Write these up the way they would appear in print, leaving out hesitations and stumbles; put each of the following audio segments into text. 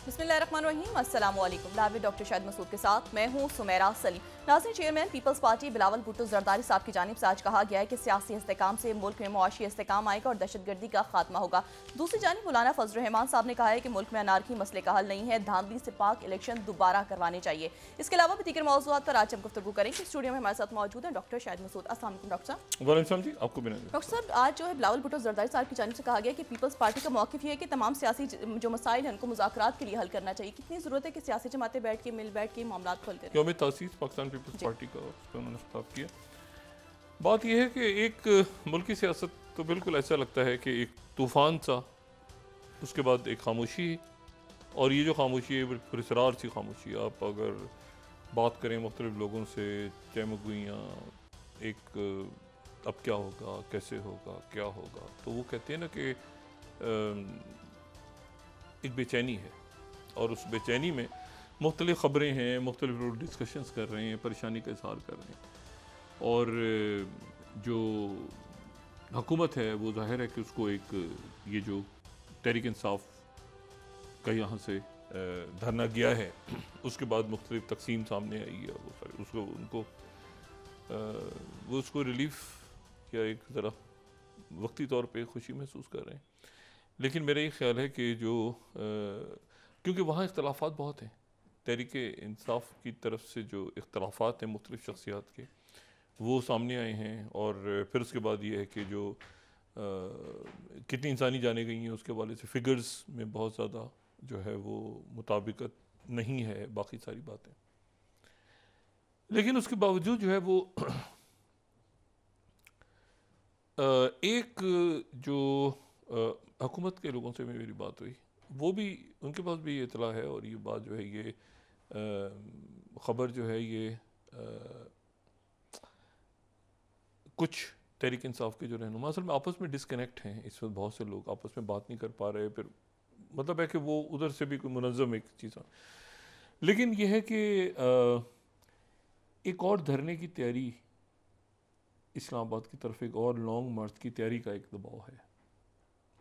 बिस्मिल्लाहिर्रहमानिर्रहीम, अस्सलाम वालेकुम। लाइव डॉक्टर शाहिद मसूद के साथ मैं हूँ सुमेरा सलीम। नाज़रीन, chairman People's Party Bilawal Bhutto Zardari sahab की जानिब से आज कहा गया है कि सियासी इस्तेकाम से मुल्क में मुआशी इस्तेकाम आएगा और दहशतगर्दी का खात्मा होगा। दूसरी जानिब मौलाना फजल रहमान साहब ने कहा है कि मुल्क में अनारकी मसले का हल नहीं है, धांधली से पाक इलेक्शन दोबारा करवाने चाहिए। इसके अलावा भी दीगर मौज़ूआत पर आज हम गुफ्तगू करेंगे। स्टूडियो में हमारे साथ मौजूद हैं डॉक्टर शाहिद मसूद। अस्सलाम वालेकुम डॉक्टर साहब। वालेकुम जी, आपको भी डॉक्टर साहब, आज जो है बिलावल भुट्टो जरदारी साहब की जानिब से कहा गया कि पीपल्स पार्टी का मौक़िफ़ ये है कि तमाम सियासी जो मसाइल हैं उनको मुज़ाकरात के लिए हल करना चाहिए। कितनी ज़रूरत है कि सियासी जमातें बैठ के मामलात को हल करें? यौम तासीस पाकिस्तान पीपल्स पार्टी का उस पर उन्होंने खिताब किया। बात यह है कि एक मुल्क की सियासत तो बिल्कुल ऐसा लगता है कि एक तूफ़ान सा, उसके बाद एक खामोशी है, और ये जो खामोशी है पुरस्रार सी खामोशी है। आप अगर बात करें मुख्तलिफ लोगों से, चहमगुइयाँ, एक अब क्या होगा, कैसे होगा, क्या होगा, तो वो कहते हैं ना कि एक बेचैनी है, और उस बेचैनी में मुख्तलिफ ख़बरें हैं, मुख्तलिफ लोग डिस्कशंस कर रहे हैं, परेशानी का इज़हार कर रहे हैं, और जो हुकूमत है वो ज़ाहिर है कि उसको एक ये जो तहरीक इंसाफ का यहाँ से धरना गया है, उसके बाद मुख्तलिफ तकसीम सामने आई है, वो सारे उसको उनको वो उसको रिलीफ या एक ज़रा वक्ती तौर पे खुशी महसूस कर रहे हैं। लेकिन मेरा ये ख्याल है कि जो क्योंकि वहाँ इख्तलाफात बहुत हैं, तहरीक इंसाफ की तरफ से जो इख्तलाफात हैं मुख्तलिफ शख्सियात के, वो सामने आए हैं, और फिर उसके बाद ये है कि जो कितनी इंसानी जाने गई हैं उसके हवाले से फिगर्स में बहुत ज़्यादा जो है वो मुताबिकत नहीं है, बाकी सारी बातें। लेकिन उसके बावजूद जो है वो एक जो हुकूमत के लोगों से मेरी बात हुई, वो भी उनके पास भी ये इतला है, और ये बात जो है ये ख़बर जो है ये कुछ तहरीक इंसाफ के जो रहनुमा असल में आपस में डिसकनेक्ट हैं। इस वक्त बहुत से लोग आपस में बात नहीं कर पा रहे, फिर मतलब है कि वो उधर से भी कोई मुनज़्ज़म एक चीज़। लेकिन यह है कि एक और धरने की तैयारी, इस्लामाबाद की तरफ एक और लॉन्ग मार्च की तैयारी का एक दबाव है,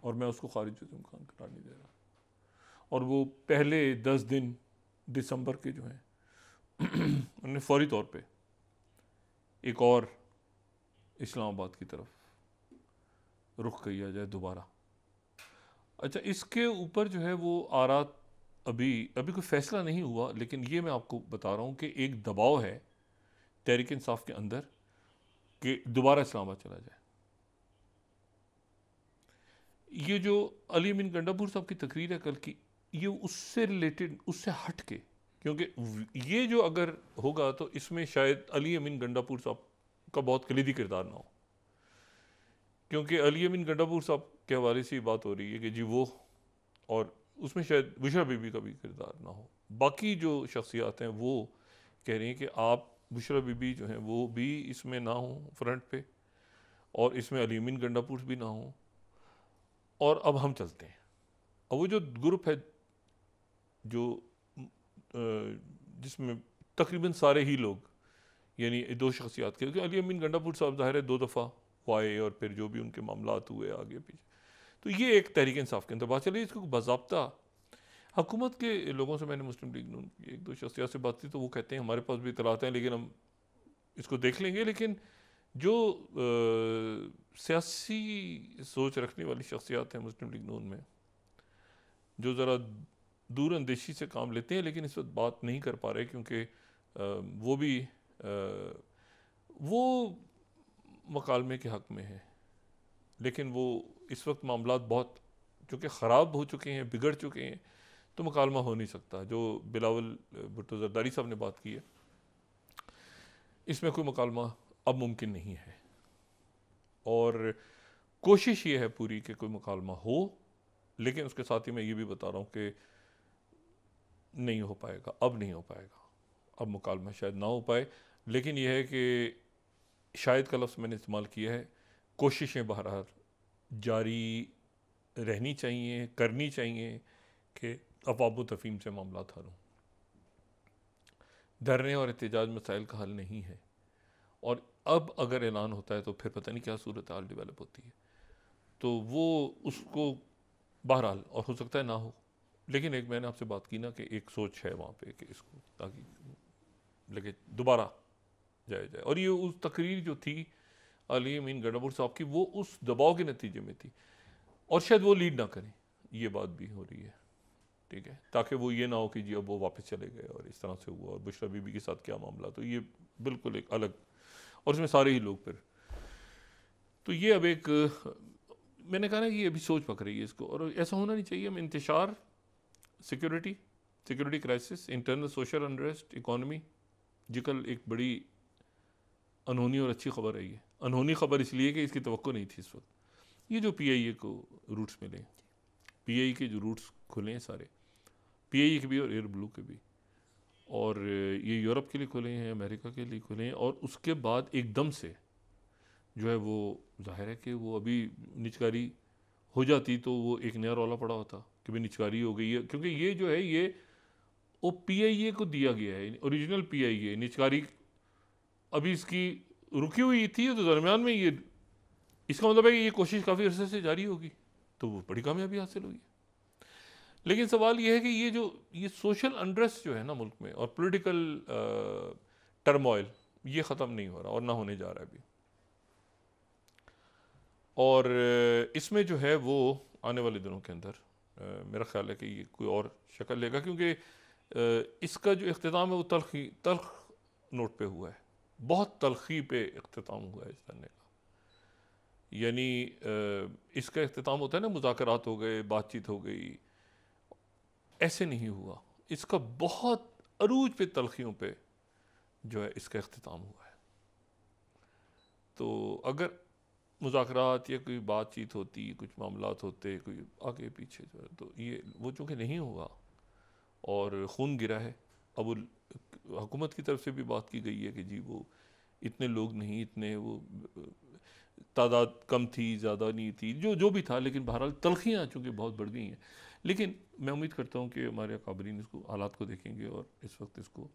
और मैं उसको खारिज इम्कान करार नहीं दे रहा। और वो पहले 10 दिन दिसंबर के जो हैं उन्होंने फौरी तौर पे एक और इस्लामाबाद की तरफ रुख किया जाए दोबारा। अच्छा, इसके ऊपर जो है वो आरात अभी कोई फ़ैसला नहीं हुआ, लेकिन ये मैं आपको बता रहा हूँ कि एक दबाव है तहरीक इंसाफ के अंदर कि दोबारा इस्लामाबाद चला जाए। ये जो अली अमीन गंडापुर साहब की तकरीर है कल की, ये उससे रिलेटेड, उससे हट के, क्योंकि ये जो अगर होगा तो इसमें शायद अली अमीन गंडापुर साहब का बहुत कलीदी किरदार ना हो, क्योंकि अली अमीन गंडापुर साहब के हवाले से बात हो रही है कि जी वो, और उसमें शायद बुशरा बीबी का भी किरदार ना हो। बाकी जो शख्सियात हैं वो कह रही हैं कि आप बुशरा बीबी जो हैं वो भी इसमें ना हो फ्रंट पे, और इसमें अली अमीन गंडापुर भी ना हो, और अब हम चलते हैं। अब वो जो ग्रुप है जो जिसमें तकरीबन सारे ही लोग, यानी दो शख्सियात के, क्योंकि अली अमीन गंडापुर साहब ज़ाहिर है 2 दफ़ा वो आए, और फिर जो भी उनके मामलात हुए आगे पीछे, तो ये एक तहरीक इंसाफ के अंदर बात चली। इसको बाज़ाब्ता हुकूमत के लोगों से, मैंने मुस्लिम लीग नून की 1-2 शख्सियात से बात की, तो वो कहते हैं हमारे पास भी इतलात हैं, लेकिन हम इसको देख लेंगे। लेकिन जो सियासी सोच रखने वाली शख्सियात हैं मुस्लिम लीग नून में, जो ज़रा दूर अंदेशी से काम लेते हैं, लेकिन इस वक्त बात नहीं कर पा रहे, क्योंकि वो भी वो मकालमे के हक़ में है, लेकिन वो इस वक्त मामलात बहुत चूँकि ख़राब हो चुके हैं, बिगड़ चुके हैं, तो मुकालमा हो नहीं सकता। जो बिलावल भुट्टो जरदारी साहब ने बात की है, इसमें कोई मुकालमा अब मुमकिन नहीं है, और कोशिश ये है पूरी कि कोई मुकालमा हो, लेकिन उसके साथ ही मैं ये भी बता रहा हूँ कि नहीं हो पाएगा, अब नहीं हो पाएगा, अब मुकालमा शायद ना हो पाए। लेकिन यह है कि शायद का लफ्ज़ मैंने इस्तेमाल किया है, कोशिशें बहरहाल जारी रहनी चाहिए, करनी चाहिए कि अफ़वाह व तफ़हीम से मामलात हल हों। धरने और एहतजाज मसाइल का हल नहीं है, और अब अगर ऐलान होता है तो फिर पता नहीं क्या सूरत हाल डेवलप होती है, तो वो उसको बहरहाल, और हो सकता है ना हो, लेकिन एक मैंने आपसे बात की ना कि एक सोच है वहाँ पे कि इसको ताकि लगे दोबारा जाया जाए, और ये उस तकरीर जो थी अली अमीन गडापुर साहब की, वो उस दबाव के नतीजे में थी, और शायद वो लीड ना करें, ये बात भी हो रही है, ठीक है, ताकि वो ये ना हो कि जी अब वो वापस चले गए और इस तरह से हुआ, और बुशरा बीबी के साथ क्या मामला, तो ये बिल्कुल एक अलग, और उसमें सारे ही लोग फिर, तो ये अब एक मैंने कहा ना कि ये अभी सोच पक रही है इसको, और ऐसा होना नहीं चाहिए। हम इंतशार, security crisis, internal social unrest, economy, जी कल एक बड़ी अनहोनी और अच्छी खबर आई है। अनहोनी खबर इसलिए कि इसकी तवक्को नहीं थी इस वक्त, ये जो पीआईए को रूट्स मिले, पीआईए के जो रूट्स खुले हैं सारे, पीआईए के भी और एयर ब्लू के भी, और ये यूरोप के लिए खुले हैं, अमेरिका के लिए खुले हैं, और उसके बाद एकदम से जो है वो जाहिर है कि वो अभी निचकारी हो जाती तो वो एक नया रौला पड़ा होता कि भाई निचकारी हो गई है, क्योंकि ये जो है ये वो पीआईए को दिया गया है, ओरिजिनल पीआईए, निचकारी अभी इसकी रुकी हुई थी तो दरमियान में ये, इसका मतलब है कि ये कोशिश काफ़ी अरसे से जारी होगी, तो वो बड़ी कामयाबी हासिल हुई है। लेकिन सवाल ये है कि ये सोशल अनरेस्ट जो है ना मुल्क में, और पॉलिटिकल टर्मोइल, ये ख़त्म नहीं हो रहा और ना होने जा रहा है अभी, और इसमें जो है वो आने वाले दिनों के अंदर मेरा ख्याल है कि ये कोई और शक्ल लेगा, क्योंकि इसका जो इख्तिताम है वो तल्ख नोट पे हुआ है, बहुत तलखी पे इख्तिताम हुआ है इस धरने का, यानी इसका इख्तिताम होता है ना, मुज़ाकरात हो गए, बातचीत हो गई, ऐसे नहीं हुआ, इसका बहुत अरूज पे तलखियों पे जो है इसका इख्तिताम हुआ है। तो अगर मुज़ाकरात या कोई बातचीत होती, कुछ मामलात होते, कोई आगे पीछे जो है, तो ये वो चूँकि नहीं हुआ और खून गिरा है। अब हुकूमत की तरफ से भी बात की गई है कि जी वो इतने लोग नहीं, इतने वो तादाद कम थी, ज़्यादा नहीं थी, जो भी था, लेकिन बहरहाल तलखियाँ चूँकि बहुत बढ़ गई हैं। लेकिन मैं उम्मीद करता हूँ कि हमारे अकाबरीन इसको हालात को देखेंगे और इस वक्त इसको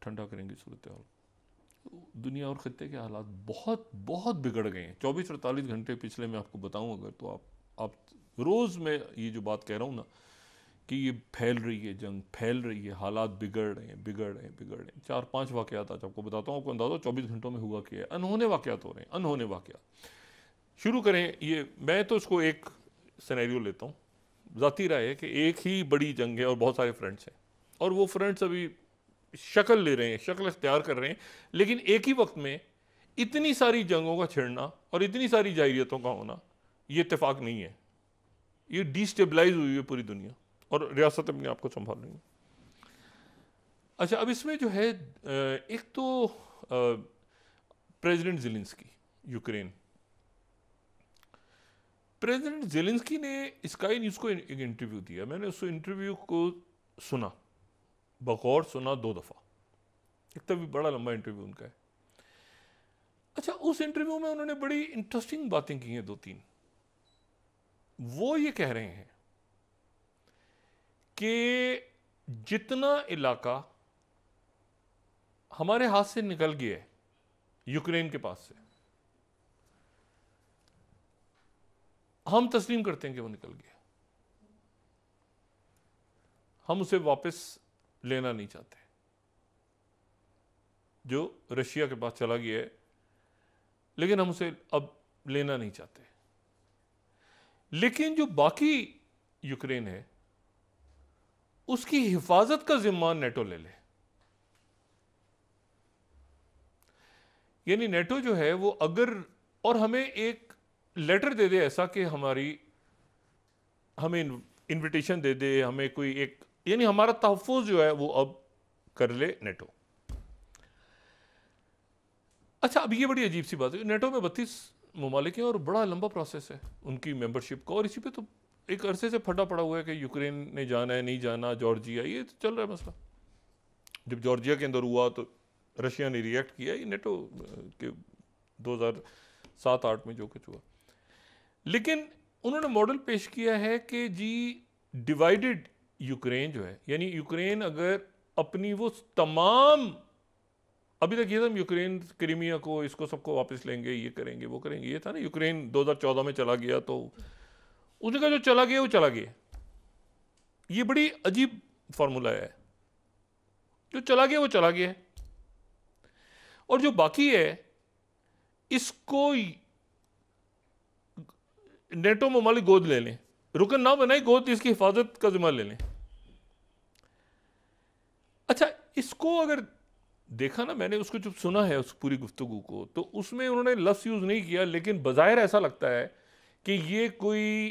ठंडा करेंगे सूरत हाल। दुनिया और ख़त्ते के हालात बहुत बहुत बिगड़ गए हैं 24-48 घंटे पिछले मैं आपको बताऊं अगर, तो आप रोज़ मैं ये जो बात कह रहा हूँ ना कि ये फैल रही है, जंग फैल रही है, हालात बिगड़ रहे हैं। 4-5 वाक़यात आज आपको बताता हूँ, आपको अंदाज़ा 24 घंटों में हुआ क्या है। अनहोने वाक़यात हो रहे हैं, अनहोने वाक़यात। शुरू करें, ये मैं तो इसको एक सिनेरियो लेता हूँ, ज़ाती राय है कि एक ही बड़ी जंग है और बहुत सारे फ्रंट्स हैं, और वो फ्रंट्स अभी शक्ल ले रहे हैं, शक्ल इख्तियार कर रहे हैं, लेकिन एक ही वक्त में इतनी सारी जंगों का छिड़ना और इतनी सारी जाहिरियतों का होना, ये इत्तेफाक नहीं है। ये डिस्टेबलाइज हुई है पूरी दुनिया और रियासत अपने आप को संभाल रही है। अच्छा, अब इसमें जो है एक तो president Zelensky, Ukraine, president Zelensky ने स्काई न्यूज़ को एक इंटरव्यू दिया। मैंने उस इंटरव्यू को सुना, बगौर सुना 2 दफ़ा, एक तभी बड़ा लंबा इंटरव्यू उनका है। अच्छा, उस इंटरव्यू में उन्होंने बड़ी इंटरेस्टिंग बातें की हैं 2-3। वो ये कह रहे हैं कि जितना इलाका हमारे हाथ से निकल गया है यूक्रेन के पास से, हम तस्लीम करते हैं कि वो निकल गया, हम उसे वापस लेना नहीं चाहते। जो रशिया के पास चला गया है, लेकिन हम उसे अब लेना नहीं चाहते। लेकिन जो बाकी यूक्रेन है उसकी हिफाजत का जिम्मा नेटो ले ले। यानी नेटो जो है वो अगर, और हमें एक लेटर दे दे ऐसा कि हमें इनविटेशन दे दे, हमें कोई एक, यानी हमारा तहफ़्फ़ुज़ जो है वो अब कर ले नेटो। अच्छा, अब ये बड़ी अजीब सी बात है, नेटो में 32 ममालिक हैं और बड़ा लंबा प्रोसेस है उनकी मेंबरशिप का, और इसी पे तो एक अरसे से फटा पड़ा हुआ है कि यूक्रेन ने जाना है नहीं जाना, जॉर्जिया, ये तो चल रहा है मसला। जब जॉर्जिया के अंदर हुआ तो रशिया ने रिएक्ट किया, ये नेटो के 2007-8 में जो कुछ हुआ। लेकिन उन्होंने मॉडल पेश किया है कि जी डिवाइडेड यूक्रेन जो है, यानी यूक्रेन अगर अपनी वो तमाम, अभी तक ये था यूक्रेन क्रीमिया को, इसको सबको वापस लेंगे, ये करेंगे वो करेंगे, ये था ना। यूक्रेन 2014 में चला गया तो उसने कहा जो चला गया वो चला गया, ये बड़ी अजीब फार्मूला है, जो चला गया वो चला गया है, और जो बाकी है इसको नेटो ममालिक गोद ले लें, रुकन ना बनाए, गोद इसकी हिफाजत का जिम्मा ले लें। अच्छा, इसको अगर देखा ना, मैंने उसको जब सुना है उस पूरी गुफ्तगू को, तो उसमें उन्होंने लफ्ज़ यूज़ नहीं किया, लेकिन बज़ाहिर ऐसा लगता है कि ये कोई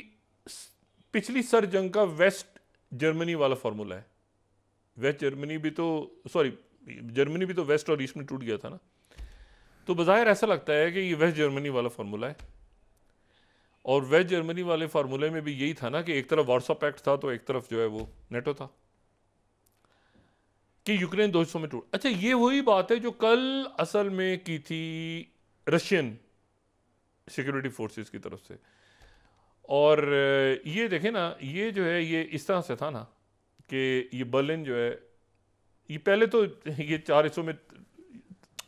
पिछली सर जंग का वेस्ट जर्मनी वाला फार्मूला है। वेस्ट जर्मनी भी तो, सॉरी, जर्मनी भी तो वेस्ट और ईस्ट में टूट गया था ना, तो बज़ाहिर ऐसा लगता है कि ये वेस्ट जर्मनी वाला फार्मूला है। और वेस्ट जर्मनी वाले फार्मूले में भी यही था ना कि एक तरफ वार्सा पैक्ट था तो एक तरफ जो है वो नेटो था, कि यूक्रेन 2 हिस्सों में टूट। अच्छा, ये वही बात है जो कल असल में की थी रशियन सिक्योरिटी फोर्सेस की तरफ से। और ये देखें ना, ये जो है ये इस तरह से था ना कि ये बर्लिन जो है, ये पहले तो ये 4 हिस्सों में,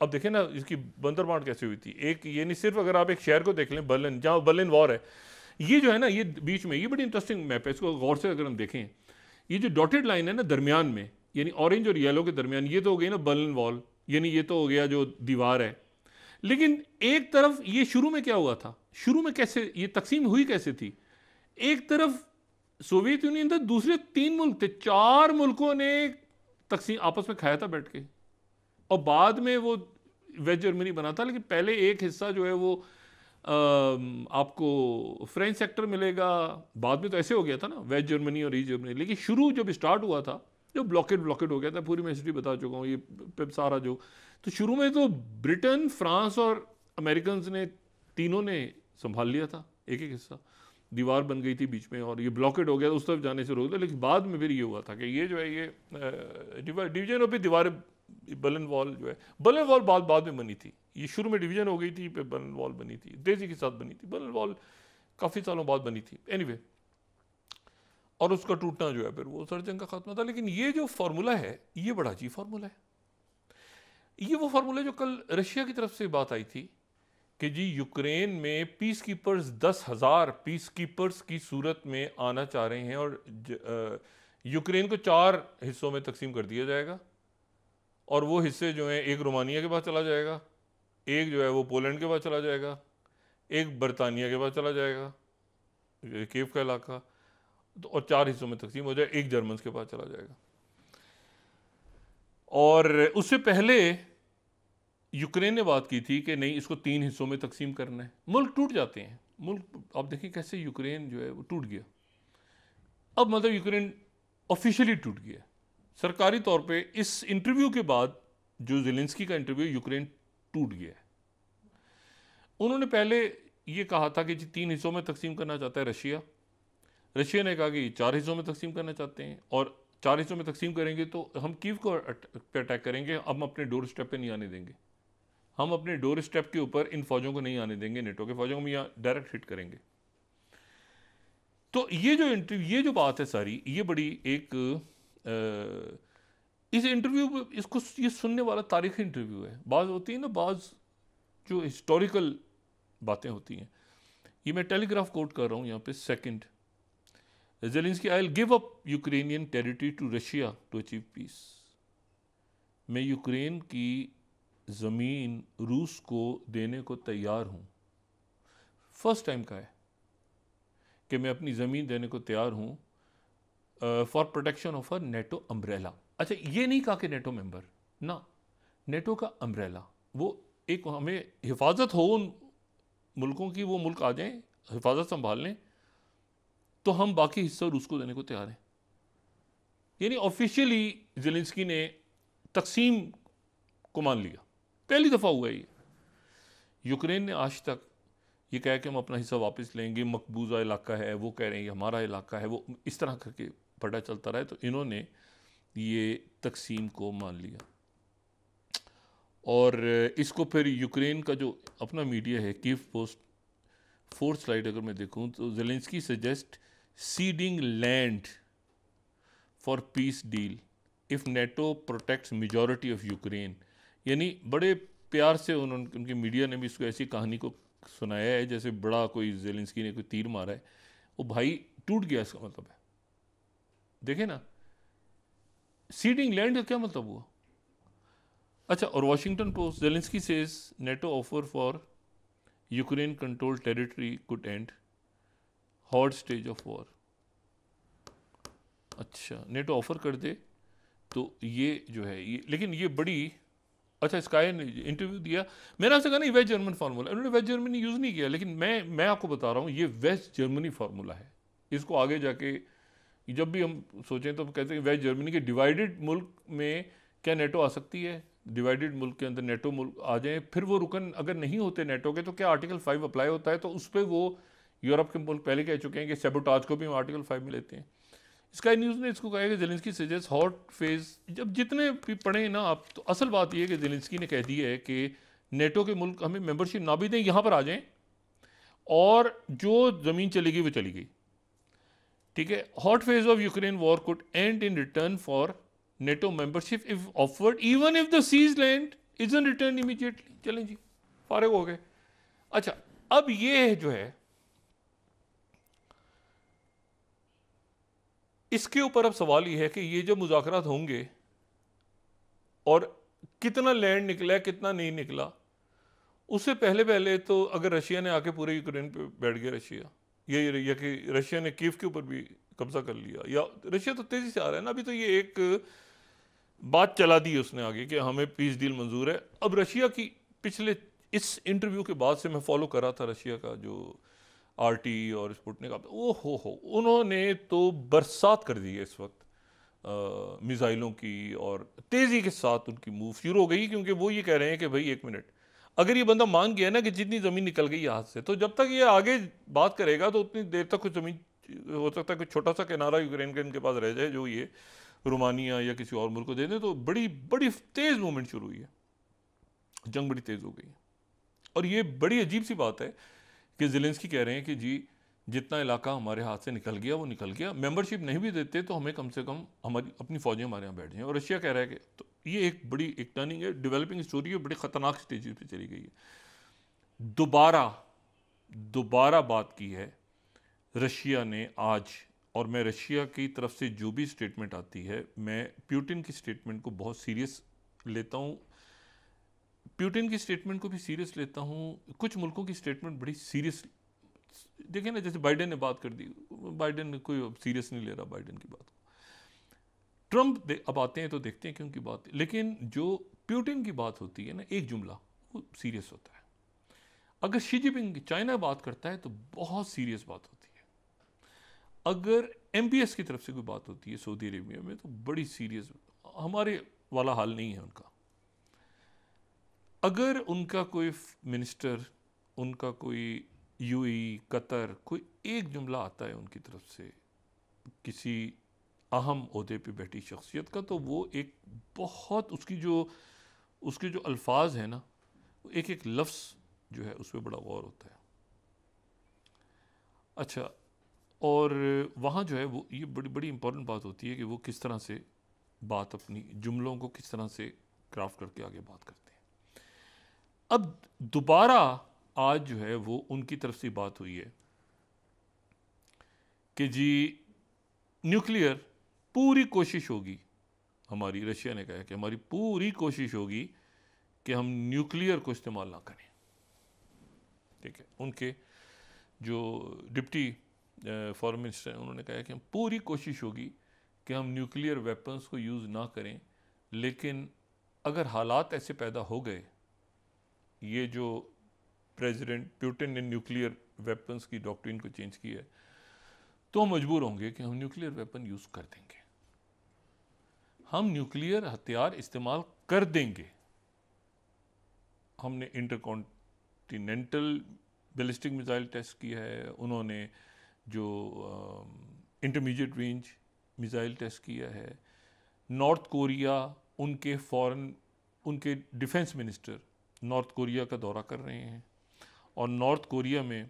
अब देखें ना इसकी बंदर बांट कैसे हुई थी। एक ये नहीं, सिर्फ अगर आप एक शहर को देख लें, बर्लिन, जहाँ बर्लिन वॉर है, ये जो है ना, ये बीच में, ये बड़ी इंटरेस्टिंग मैप है, इसको गौर से अगर हम देखें, ये जो डॉटेड लाइन है ना दरमियान में, यानी ऑरेंज और येलो के दरमियान, ये तो हो गई ना बर्लिन वॉल, यानी ये तो हो गया जो दीवार है। लेकिन एक तरफ ये शुरू में क्या हुआ था, शुरू में कैसे ये तकसीम हुई कैसे थी, एक तरफ सोवियत यूनियन था, दूसरे 3 मुल्क थे, 4 मुल्कों ने तकसीम आपस में खाया था बैठ के, और बाद में वो वेस्ट जर्मनी बना था। लेकिन पहले एक हिस्सा जो है वो आपको फ्रेंच सेक्टर मिलेगा, बाद में तो ऐसे हो गया था ना वेस्ट जर्मनी और ईस्ट जर्मनी। लेकिन शुरू जब स्टार्ट हुआ था, जो ब्लॉकेड हो गया था, पूरी मैं हिस्ट्री बता चुका हूँ ये सारा जो, तो शुरू में तो ब्रिटेन, फ्रांस और अमेरिकन ने तीनों ने संभाल लिया था एक एक हिस्सा, दीवार बन गई थी बीच में और ये ब्लॉकेड हो गया, उस तरफ जाने से रोक दिया। लेकिन बाद में फिर ये हुआ था कि ये जो है ये डिवीजन और फिर दीवार, बर्लिन वॉल जो है, बर्लिन वॉल बाद में बनी थी, ये शुरू में डिवीजन हो गई थी, फिर बर्लिन वॉल बनी थी, तेजी के साथ बनी थी, बर्लिन वॉल काफ़ी सालों बाद बनी थी एनीवे, और उसका टूटना जो है फिर वो सर जंग का खात्मा था। लेकिन ये जो फार्मूला है ये बड़ा अजीब फार्मूला है। ये वो फार्मूला जो कल रशिया की तरफ से बात आई थी कि जी यूक्रेन में पीस कीपर्स 10,000 पीस कीपर्स की सूरत में आना चाह रहे हैं, और यूक्रेन को 4 हिस्सों में तकसीम कर दिया जाएगा, और वो हिस्से जो हैं एक रोमानिया के पास चला जाएगा, एक जो है वो पोलैंड के पास चला जाएगा, एक बरतानिया के पास चला जाएगा, कीव का इलाका, तो और 4 हिस्सों में तकसीम हो जाए, एक जर्मन के पास चला जाएगा। और उससे पहले यूक्रेन ने बात की थी कि नहीं, इसको 3 हिस्सों में तकसीम करना है। मुल्क टूट जाते हैं, मुल्क आप देखिए कैसे यूक्रेन जो है वो टूट गया। अब मतलब यूक्रेन ऑफिशियली टूट गया सरकारी तौर पे। इस इंटरव्यू के बाद, जो ज़ेलेंस्की का इंटरव्यू, यूक्रेन टूट गया है। उन्होंने पहले ये कहा था कि जी 3 हिस्सों में तकसीम करना चाहता है रशिया। रशिया ने कहा कि 4 हिस्सों में तकसीम करना चाहते हैं, और 4 हिस्सों में तकसीम करेंगे तो हम कीव को पे अटैक करेंगे, हम अपने डोर स्टेप पे नहीं आने देंगे, हम अपने डोर स्टेप के ऊपर इन फौजों को नहीं आने देंगे, नेटो के फौजों को हम यहाँ डायरेक्ट हिट करेंगे। तो ये जो इंटरव्यू, ये जो बात है सारी, ये बड़ी एक इस इंटरव्यू, इसको ये सुनने वाला तारीखी इंटरव्यू है। बाज़ होती है ना, बाज़ जो हिस्टोरिकल बातें होती हैं, ये मैं टेलीग्राफ कोट कर रहा हूँ यहाँ पे। Second, Zelensky, I will give up Ukrainian territory to Russia to achieve peace. मैं यूक्रेन की ज़मीन रूस को देने को तैयार हूँ। फर्स्ट टाइम का है कि मैं अपनी ज़मीन देने को तैयार हूँ for protection of a NATO umbrella. अच्छा, ये नहीं कहा कि नेटो मेंबर ना, नेटो का अम्ब्रेला, वो एक हमें हिफाजत हो उन मुल्कों की, वो मुल्क आ जाएं, हिफाजत संभाल लें, तो हम बाकी हिस्सा रूस को देने को तैयार हैं। यानी ऑफिशियली ज़ेलेंस्की ने तकसीम को मान लिया, पहली दफ़ा हुआ ये। यूक्रेन ने आज तक ये कहा कि हम अपना हिस्सा वापस लेंगे, मकबूजा इलाका है, वो कह रहे हैं ये हमारा इलाका है, वो इस तरह करके पता चलता रहा है। तो इन्होंने ये तकसीम को मान लिया, और इसको फिर यूक्रेन का जो अपना मीडिया है, कीव पोस्ट, 4th स्लाइड अगर मैं देखूं तो, Zelensky suggest seeding land for peace deal if NATO protects majority of Ukraine. यानी बड़े प्यार से उन्होंने, उनके मीडिया ने भी इसको ऐसी कहानी को सुनाया है जैसे बड़ा कोई ज़ेलेंस्की ने कोई तीर मारा है। वो भाई टूट गया, इसका मतलब है देखे ना, सीडिंग लैंड का क्या मतलब हुआ? अच्छा, और Washington post, Zelensky says NATO offer for Ukraine control territory could and hot stage of war. अच्छा, नेटो ऑफर कर दे तो ये जो है ये, लेकिन ये बड़ी, अच्छा स्काई ने इंटरव्यू दिया, मैंने आपसे कहा ना वेस्ट जर्मन फार्मूला, उन्होंने वेस्ट जर्मनी यूज़ नहीं किया, लेकिन मैं आपको बता रहा हूँ ये वेस्ट जर्मनी फार्मूला है। इसको आगे जाके जब भी हम सोचें तो हम कहते हैं वेस्ट जर्मनी के डिवाइडेड मुल्क में क्या नेटो आ सकती है, डिवाइडेड मुल्क के अंदर नेटो मुल्क आ जाएं, फिर वो रुकन अगर नहीं होते नेटो के तो क्या आर्टिकल 5 अप्लाई होता है? तो उस पर वो यूरोप के मुल्क पहले कह चुके हैं कि सेबोटाज को भी हम आर्टिकल 5 में लेते हैं। स्काई न्यूज़ ने इसको कहा है कि ज़ेलेंस्की सजेस्ट हॉट फेज, जब जितने भी पढ़े ना आप, तो असल बात यह है कि ज़ेलेंस्की ने कह दी है कि नेटो के मुल्क हमें मेंबरशिप ना भी दें, यहाँ पर आ जाएं, और जो ज़मीन चली गई वो चली गई, ठीक है। Hot phase of Ukraine war could end in return for NATO membership if offered even if the seized land isn't return immediately. चलें जी, फारिग हो गए। अच्छा, अब ये जो है इसके ऊपर अब सवाल ये है कि ये जो मुज़ाकरात होंगे और कितना लैंड निकला है कितना नहीं निकला, उससे पहले तो अगर रशिया ने आके पूरे यूक्रेन पे बैठ गया, रशिया ये कि रशिया ने कीव के ऊपर भी कब्जा कर लिया, या रशिया तो तेज़ी से आ रहा है ना, अभी तो ये एक बात चला दी उसने आगे कि हमें पीस डील मंजूर है। अब रशिया की पिछले इस इंटरव्यू के बाद से मैं फॉलो कर रहा था रशिया का जो आरटी और स्पुतनिक, ओ हो उन्होंने तो बरसात कर दी है इस वक्त मिसाइलों की, और तेज़ी के साथ उनकी मूव शुरू हो गई, क्योंकि वो ये कह रहे हैं कि भाई एक मिनट, अगर ये बंदा मान गया ना कि जितनी ज़मीन निकल गई हाथ से, तो जब तक ये आगे बात करेगा तो उतनी देर तक कुछ ज़मीन, हो सकता है कोई छोटा सा किनारा यूक्रेन के इनके पास रह जाए जो ये रोमानिया या किसी और मुल्क को दे दें, तो बड़ी बड़ी तेज़ मूवमेंट शुरू हुई है, जंग बड़ी तेज़ हो गई है। और ये बड़ी अजीब सी बात है कि ज़ेलेंस्की कह रहे हैं कि जी जितना इलाका हमारे हाथ से निकल गया वो निकल गया, मेंबरशिप नहीं भी देते तो हमें कम से कम हमारी अपनी फ़ौजें हमारे यहाँ बैठ जाएं। और रशिया कह रहा है कि, तो ये एक बड़ी एक टर्निंग है, डेवलपिंग स्टोरी है, बड़ी ख़तरनाक स्टेज पे चली गई है। दोबारा बात की है रशिया ने आज, और मैं रशिया की तरफ से जो भी स्टेटमेंट आती है, मैं प्यूटिन की स्टेटमेंट को बहुत सीरियस लेता हूँ, प्यूटिन की स्टेटमेंट को भी सीरियस लेता हूँ, कुछ मुल्कों की स्टेटमेंट बड़ी सीरियस, देखिए ना जैसे बाइडेन ने बात कर दी, बाइडेन कोई सीरियस नहीं ले रहा बाइडेन की बात को, ट्रंप अब आते हैं तो देखते हैं कि उनकी बात, लेकिन जो प्यूटिन की बात होती है ना, एक जुमला, वो सीरियस होता है। अगर शी जिनपिंग चाइना बात करता है तो बहुत सीरियस बात होती है, अगर MBS की तरफ से कोई बात होती है सऊदी अरेबिया में तो बड़ी सीरियस, हमारे वाला हाल नहीं है उनका। अगर उनका कोई मिनिस्टर, उनका कोई UAE, कतर, कोई एक जुमला आता है उनकी तरफ से किसी अहम ओहदे पे बैठी शख्सियत का, तो वो एक बहुत उसके जो अल्फाज हैं ना, एक एक लफ्ज़ जो है उस पर बड़ा गौर होता है। अच्छा, और वहाँ जो है वो ये बड़ी बड़ी इंपॉर्टेंट बात होती है कि वो किस तरह से बात, अपनी जुमलों को किस तरह से क्राफ्ट करके आगे बात करते हैं। अब दोबारा आज जो है वो उनकी तरफ से बात हुई है कि जी न्यूक्लियर पूरी कोशिश होगी हमारी, रशिया ने कहा है कि हमारी पूरी कोशिश होगी कि हम न्यूक्लियर को इस्तेमाल ना करें, ठीक है। उनके जो डिप्टी फॉरेन मिनिस्टर हैं उन्होंने कहा है कि हम पूरी कोशिश होगी कि हम न्यूक्लियर वेपन्स को यूज़ ना करें, लेकिन अगर हालात ऐसे पैदा हो गए, ये जो प्रेसिडेंट पुतिन ने न्यूक्लियर वेपन्स की डॉक्ट्रिन को चेंज किया है, तो हम मजबूर होंगे कि हम न्यूक्लियर वेपन यूज़ कर देंगे, हम न्यूक्लियर हथियार इस्तेमाल कर देंगे। हमने इंटरकॉन्टिनेंटल बैलिस्टिक मिसाइल टेस्ट किया है, उन्होंने जो इंटरमीडिएट रेंज मिसाइल टेस्ट किया है। नॉर्थ कोरिया, उनके डिफेंस मिनिस्टर नॉर्थ कोरिया का दौरा कर रहे हैं, और नॉर्थ कोरिया में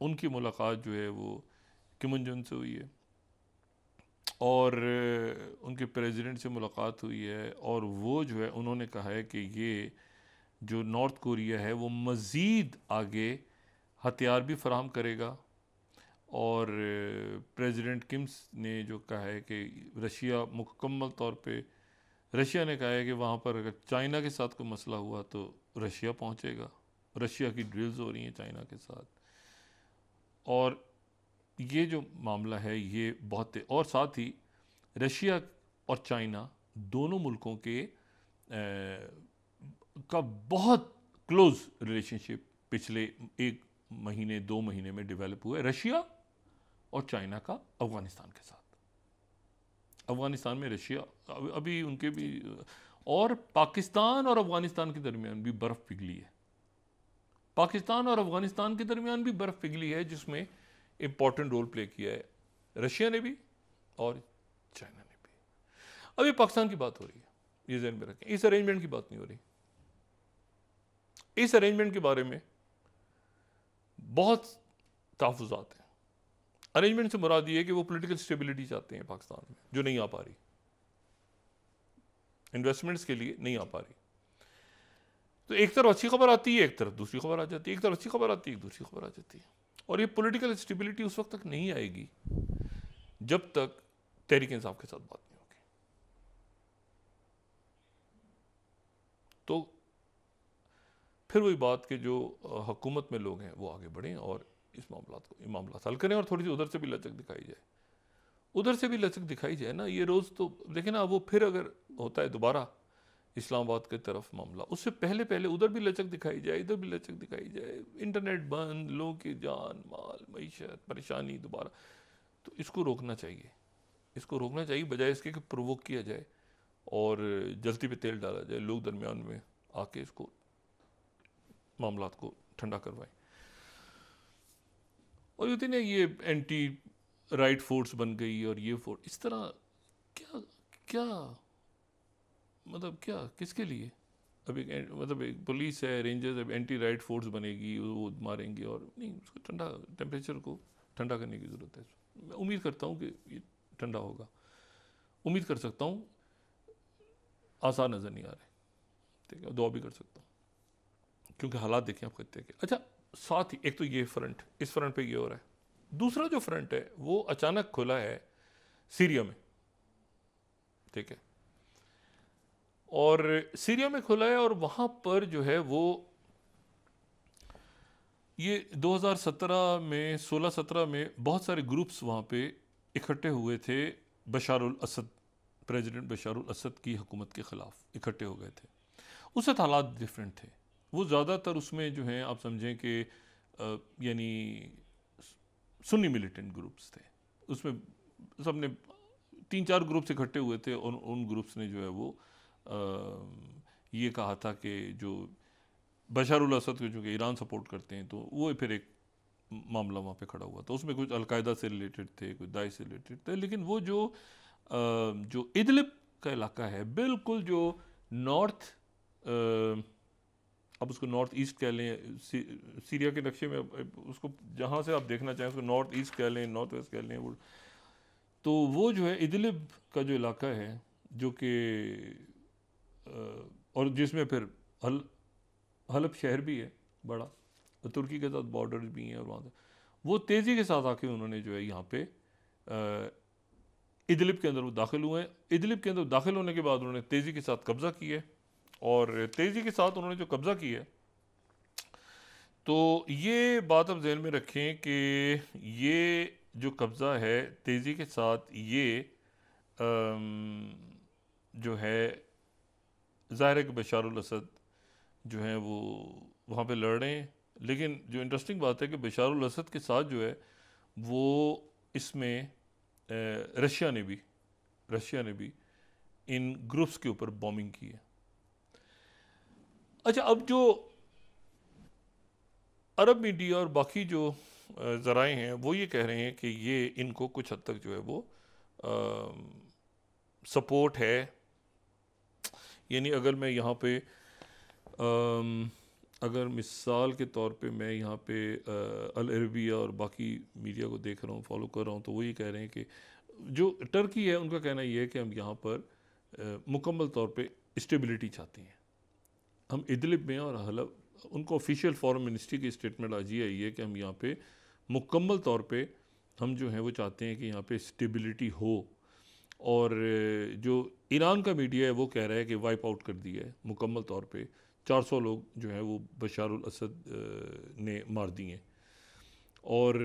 उनकी मुलाकात जो है वो किम जोंग उन से हुई है, और उनके प्रेसिडेंट से मुलाकात हुई है, और वो जो है उन्होंने कहा है कि ये जो नॉर्थ कोरिया है वो मज़ीद आगे हथियार भी फराहम करेगा, और प्रेसिडेंट किम्स ने जो कहा है कि रशिया मुकम्मल तौर पे, रशिया ने कहा है कि वहाँ पर अगर चाइना के साथ कोई मसला हुआ तो रशिया पहुँचेगा। रशिया की ड्रिल्स हो रही हैं चाइना के साथ, और ये जो मामला है ये बहुत और साथ ही रशिया और चाइना दोनों मुल्कों के का बहुत क्लोज रिलेशनशिप पिछले 1 महीने 2 महीने में डेवलप हुआ है, रशिया और चाइना का अफ़गानिस्तान के साथ। अफ़गानिस्तान में रशिया अभी उनके भी, और पाकिस्तान और अफ़गानिस्तान के दरमियान भी बर्फ़ पिघली है। पाकिस्तान और अफ़गानिस्तान के दरमियान भी बर्फ़ पिघली है, जिसमें इम्पॉर्टेंट रोल प्ले किया है रशिया ने भी और चाइना ने भी। अभी पाकिस्तान की बात हो रही है, ये ज़हन में रखें, इस अरेंजमेंट की बात नहीं हो रही। इस अरेंजमेंट के बारे में बहुत तहफ़्फ़ुज़ात हैं। अरेंजमेंट से मुराद ये है कि वो पॉलिटिकल स्टेबिलिटी चाहते हैं पाकिस्तान में, जो नहीं आ पा रही, इन्वेस्टमेंट्स के लिए नहीं आ पा रही। तो एक तरफ अच्छी खबर आती है, एक तरफ दूसरी खबर आ जाती है, एक तरफ अच्छी खबर आती है, एक दूसरी खबर आ जाती है। और ये पॉलिटिकल स्टेबिलिटी उस वक्त तक नहीं आएगी जब तक तहरीक इंसाफ के साथ बात नहीं होगी। तो फिर वही बात कि जो हुकूमत में लोग हैं वो आगे बढ़ें और इस मामला हल करें, और थोड़ी सी उधर से भी लचक दिखाई जाए, उधर से भी लचक दिखाई जाए ना। ये रोज़ तो देखें ना, वो फिर अगर होता है दोबारा इस्लामाबाद की तरफ मामला, उससे पहले पहले उधर भी लचक दिखाई जाए, इधर भी लचक दिखाई जाए, इंटरनेट बंद, लोगों की जान माल मईशत परेशानी दोबारा। तो इसको रोकना चाहिए, इसको रोकना चाहिए, बजाय इसके कि प्रोवोक किया जाए और जल्दी पे तेल डाला जाए, लोग दरमियान में आके इसको मामला को ठंडा करवाएं। और ये ना, ये एंटी राइट फोर्स बन गई और ये फोर्स इस तरह, क्या क्या मतलब, क्या किसके लिए? अब एक पुलिस है, रेंजर्स, अब एंटी राइट फोर्स बनेगी, वो मारेंगे, और नहीं, उसको ठंडा, टेम्परेचर को ठंडा करने की ज़रूरत है। मैं उम्मीद करता हूँ कि ये ठंडा होगा, उम्मीद कर सकता हूँ, आसान नज़र नहीं आ रहे, ठीक है, दुआ भी कर सकता हूँ, क्योंकि हालात देखें आप खत्ते के। अच्छा, साथ ही एक तो ये फ्रंट, इस फ्रंट पे ये हो रहा है, दूसरा जो फ्रंट है वो अचानक खुला है सीरिया में, ठीक है, और सीरिया में खुला है, और वहाँ पर जो है वो ये 2017 में 16-17 में बहुत सारे ग्रुप्स वहाँ पे इकट्ठे हुए थे, बशारुल असद, प्रेसिडेंट बशारुल असद की हुकूमत के ख़िलाफ़ इकट्ठे हो गए थे। उस वक्त हालात डिफरेंट थे, वो ज़्यादातर उसमें जो हैं आप समझें कि यानी सुन्नी मिलिटेंट ग्रुप्स थे, उसमें सबने 3-4 ग्रुप्स इकट्ठे हुए थे, और उन ग्रुप्स ने जो है वो ये कहा था कि जो बशारुल असद को, जो कि ईरान सपोर्ट करते हैं, तो वो फिर एक मामला वहाँ पे खड़ा हुआ। तो उसमें कुछ अलकायदा से रिलेटेड थे, कुछ दाइश से रिलेटेड थे, लेकिन वो जो इदलिब का इलाका है, बिल्कुल जो नॉर्थ, अब उसको नॉर्थ ईस्ट कह लें, सीरिया के नक्शे में उसको जहाँ से आप देखना चाहें उसको नॉर्थ ईस्ट कह लें, नॉर्थ वेस्ट कह लें, वो तो वो जो है इदलिब का जो इलाका है, जो कि और जिसमें फिर हलब शहर भी है बड़ा, तो तुर्की के साथ बॉर्डर भी हैं, और वहाँ से वो तेज़ी के साथ आके उन्होंने जो है यहाँ पे इदलिब के अंदर वो दाखिल हुए हैं। इदलिब के अंदर दाखिल होने के बाद उन्होंने तेज़ी के साथ कब्ज़ा किया है, और तेज़ी के साथ उन्होंने जो कब्ज़ा किया है, तो ये बात आप ज़हन में रखें कि ये जो कब्ज़ा है तेज़ी के साथ, ये जो है ज़ाहिर है कि बशारुल असद जो है वो वहाँ पे लड़ रहे हैं, लेकिन जो इंटरेस्टिंग बात है कि बशारुल असद के साथ जो है वो इसमें रशिया ने भी इन ग्रुप्स के ऊपर बॉम्बिंग की है। अच्छा, अब जो अरब मीडिया और बाकी जो ज़राए हैं वो ये कह रहे हैं कि ये इनको कुछ हद तक जो है वो सपोर्ट है, यानी अगर मैं यहाँ पे अगर मिसाल के तौर पे मैं यहाँ पे अल अरबिया और बाकी मीडिया को देख रहा हूँ, फॉलो कर रहा हूँ, तो वो ये कह रहे हैं कि जो टर्की है उनका कहना ये है कि हम यहाँ पर मुकम्मल तौर पे स्टेबिलिटी चाहते हैं। हम इदलिब में और हलब, उनको ऑफिशियल फॉरेन मिनिस्ट्री की स्टेटमेंट आज ये आई है कि हम यहाँ पे मुकम्मल तौर पे हम जो हैं वो चाहते हैं कि यहाँ पे स्टेबिलिटी हो। और जो ईरान का मीडिया है वो कह रहा है कि वाइप आउट कर दिया है मुकम्मल तौर पे, 400 लोग जो हैं वो बशारुल असद ने मार दिए। और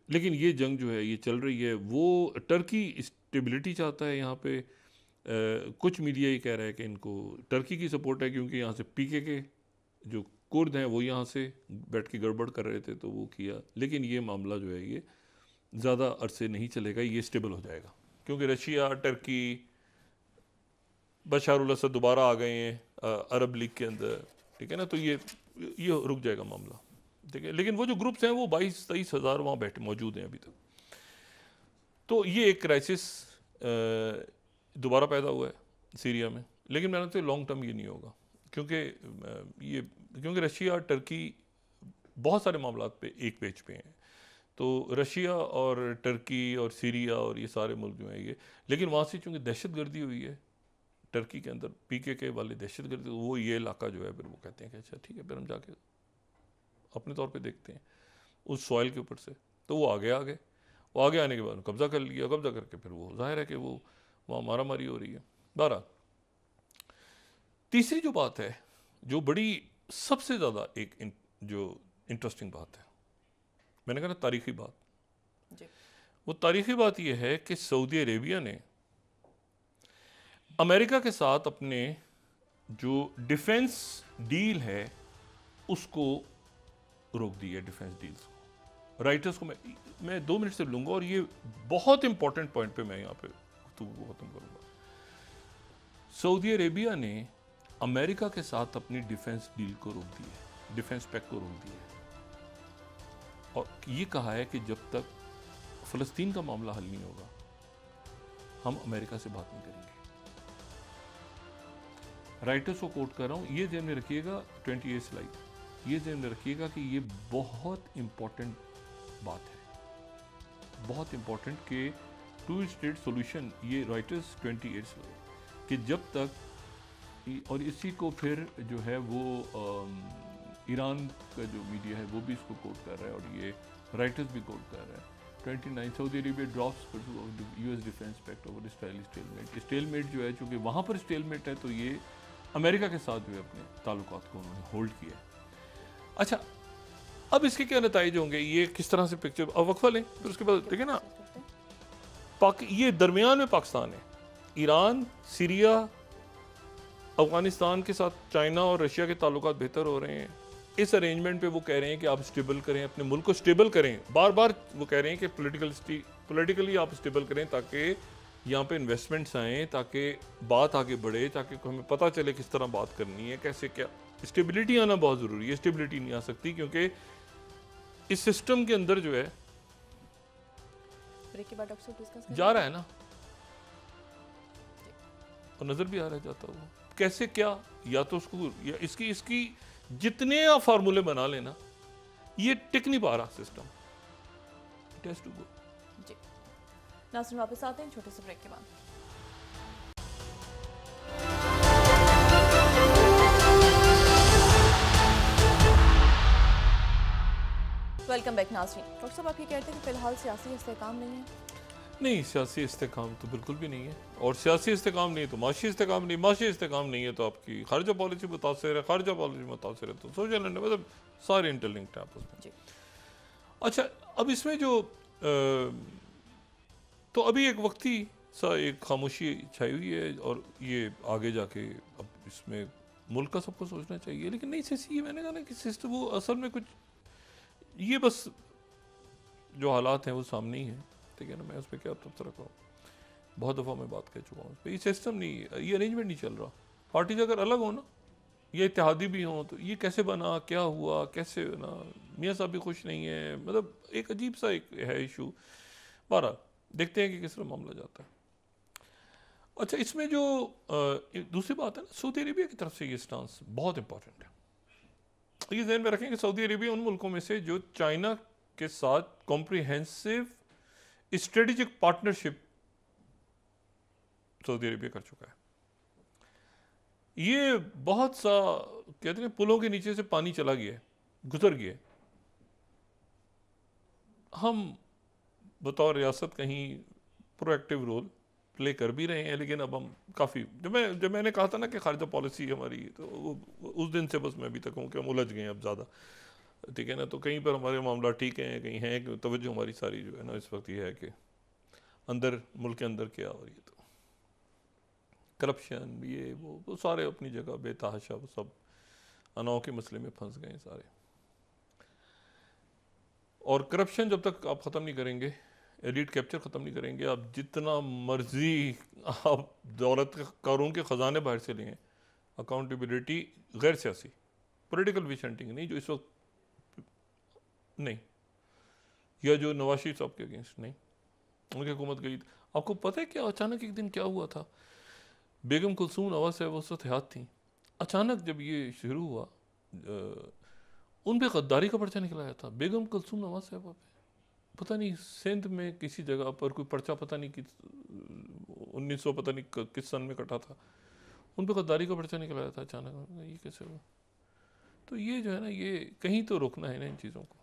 लेकिन ये जंग जो है ये चल रही है, वो टर्की स्टेबिलिटी चाहता है यहाँ पे। कुछ मीडिया ये कह रहा है कि इनको टर्की की सपोर्ट है, क्योंकि यहाँ से पीके के जो कुर्द हैं वो यहाँ से बैठ के गड़बड़ कर रहे थे तो वो किया। लेकिन ये मामला जो है ये ज़्यादा अरसे नहीं चलेगा, ये स्टेबल हो जाएगा, क्योंकि रशिया, टर्की, बशारुल असद दोबारा आ गए हैं अरब लीग के अंदर, ठीक है ना, तो ये रुक जाएगा मामला, ठीक है। लेकिन वो जो ग्रुप्स हैं वो 22-23 हज़ार वहाँ बैठे मौजूद हैं अभी तक। तो ये एक क्राइसिस दोबारा पैदा हुआ है सीरिया में, लेकिन मैंने तो लॉन्ग टर्म ये नहीं होगा, क्योंकि रशिया, टर्की बहुत सारे मामलात पे एक पेज पे हैं। तो रशिया और टर्की और सीरिया और ये सारे मुल्क जो हैं ये, लेकिन वहाँ से चूँकि दहशत गर्दी हुई है टर्की के अंदर, पीकेके वाले दहशत गर्दी, वो ये इलाका जो है फिर वो कहते हैं कि अच्छा ठीक है फिर हम जाके अपने तौर पे देखते हैं उस सॉइल के ऊपर से। तो वो आगे वो आगे आने के बाद कब्ज़ा कर लिया, कब्ज़ा करके फिर वो जाहिर है कि वो वहाँ मारा मारी हो रही है। 12 तीसरी जो बात है, जो बड़ी सबसे ज़्यादा जो इंटरेस्टिंग बात है, मैंने कहा ना तारीख़ी बात जी। वो तारीख़ी बात ये है कि सऊदी अरेबिया ने अमेरिका के साथ अपने जो डिफेंस डील है उसको रोक दिया, डिफेंस डील्स को। राइटर्स को मैं 2 मिनट से लूँगा और ये बहुत इंपॉर्टेंट पॉइंट पे मैं यहाँ पे गुफ्तगू खत्म करूँगा। सऊदी अरेबिया ने अमेरिका के साथ अपनी डिफेंस डील को रोक दिया, डिफेंस पैक्ट को रोक दिया, और ये कहा है कि जब तक फ़लस्तीन का मामला हल नहीं होगा हम अमेरिका से बात नहीं करेंगे। राइटर्स को कोट कर रहा हूँ, ये ध्यान में रखिएगा, 28 स्लाइड, ये ध्यान में रखिएगा कि ये बहुत इम्पोर्टेंट बात है, बहुत इम्पोर्टेंट कि 2 स्टेट सोल्यूशन, ये राइटर्स 28 स्लाइड, कि जब तक, और इसी को फिर जो है वो ईरान का जो मीडिया है वो भी इसको कोट कर रहा है और ये राइटर्स भी कोट कर रहा है। 29 Saudi Arabia drops US defence pact over Israeli stalemate. Stalemate जो है, चूँकि वहाँ पर स्टेलमेट है तो ये अमेरिका के साथ जो है अपने ताल्लुकात को उन्होंने होल्ड किया। अच्छा, अब इसके क्या नतीजे होंगे, ये किस तरह से पिक्चर, अब वक्फा लें फिर उसके बाद देखिए ना, ये दरमियान में पाकिस्तान है, ईरान, सीरिया, अफगानिस्तान के साथ चाइना और रशिया के ताल्लुकात बेहतर हो रहे हैं। इस अरेंजमेंट पे वो कह रहे हैं कि आप स्टेबल करें, अपने मुल्क को स्टेबल करें, बार बार वो कह रहे हैं कि पॉलिटिकली आप स्टेबल करें ताकि यहाँ पे इन्वेस्टमेंट्स आएँ, ताकि बात आगे बढ़े, ताकि हमें पता चले किस तरह बात करनी है, कैसे क्या। स्टेबिलिटी आना बहुत ज़रूरी है, स्टेबिलिटी नहीं आ सकती क्योंकि इस सिस्टम के अंदर जो है जा रहा है ना, और नज़र भी आ रहा है जाता हुआ, कैसे क्या, या तो उसको या इसकी जितने आप फार्मूले बना लेना ये टिक नहीं पा रहा system. It has to go. जी, नाज़रीन वापस आते हैं छोटे से ब्रेक के बाद। वेलकम बैक नाज़रीन। डॉक्टर साहब आप ये कहते हैं कि फिलहाल सियासी इस्तेहकाम नहीं है? नहीं, सियासी इस्तेहकाम तो बिल्कुल भी नहीं है, और सियासी इस्तेहकाम नहीं है तो माशी इस्तेहकाम नहीं, माशी इस्तेहकाम नहीं है तो आपकी खारजा पॉलिसी मुतासर है, खारजा पॉलिसी मुतासर है तो सोशल, मतलब सारे इंटरलिंक्ड हैं आपस में। अच्छा, अब इसमें जो तो अभी एक वक्ती सा एक खामोशी छाई हुई है, और ये आगे जाके अब इसमें मुल्क का सबको सोचना चाहिए। लेकिन नहीं, ये मैंने कहा ना कि सिस्टम वो असल में कुछ, ये बस जो हालात हैं वो सामने ही हैं, ठीक है ना, मैं उस पर क्या तबसरा करूँ, बहुत दफ़ा मैं बात कर चुका हूँ उस पर। ये सिस्टम नहीं, ये अरेंजमेंट नहीं चल रहा। पार्टीज अगर अलग हो ना, ये इत्तेहादी भी हों, तो ये कैसे बना, क्या हुआ, कैसे बना, मियाँ साहब भी खुश नहीं है, मतलब एक अजीब सा एक है इशू। बहरहाल देखते हैं कि किस तरह मामला जाता है। अच्छा, इसमें जो दूसरी बात है ना, सऊदी अरेबिया की तरफ से ये स्टांस बहुत इंपॉर्टेंट है। ये ध्यान में रखें कि सऊदी अरेबिया उन मुल्कों में से जो चाइना के साथ comprehensive strategic partnership Saudi Arabia कर चुका है। ये बहुत सा कहते हैं पुलों के नीचे से पानी चला गया, गुजर गया। हम बतौर रियासत कहीं प्रोएक्टिव रोल प्ले कर भी रहे हैं, लेकिन अब हम काफ़ी जब मैंने कहा था ना कि खारजा पॉलिसी हमारी, तो उस दिन से बस मैं अभी तक हूँ कि हम उलझ गए हैं अब ज़्यादा, ठीक है ना। तो कहीं पर हमारे मामला ठीक हैं, कहीं हैं कि तवज्जो हमारी सारी जो है ना इस वक्त ये है कि अंदर मुल्क के अंदर क्या हो रही है। तो करप्शन ये वो सारे अपनी जगह बेतहाशा, वो सब अनाव के मसले में फंस गए सारे। और करप्शन जब तक आप ख़त्म नहीं करेंगे, एलिट कैप्चर ख़त्म नहीं करेंगे, आप जितना मर्जी आप दौलत कारून के ख़जाने बाहर से लें, अकाउंटेबिलिटी गैर सियासी पॉलिटिकल विच हंटिंग नहीं, जो इस वक्त नहीं, या जो नवाज शरीफ साहब के अगेंस्ट नहीं, उनकी हुकूमत गई। आपको पता है क्या अचानक एक दिन क्या हुआ था? बेगम कुलसूम नवाज साहब उस वक्त हयात थी, अचानक जब ये शुरू हुआ उन पर गद्दारी का पर्चा निकलाया था बेगम कुलसूम नवाज साहब पे। पता नहीं सिंध में किसी जगह पर कोई पर्चा, पता नहीं कि 1900 पता नहीं किस सन में कटा था, उन पर गद्दारी का पर्चा निकलाया था अचानक। ये कैसे हुआ? तो ये जो है ना, ये कहीं तो रोकना है ना इन चीज़ों को।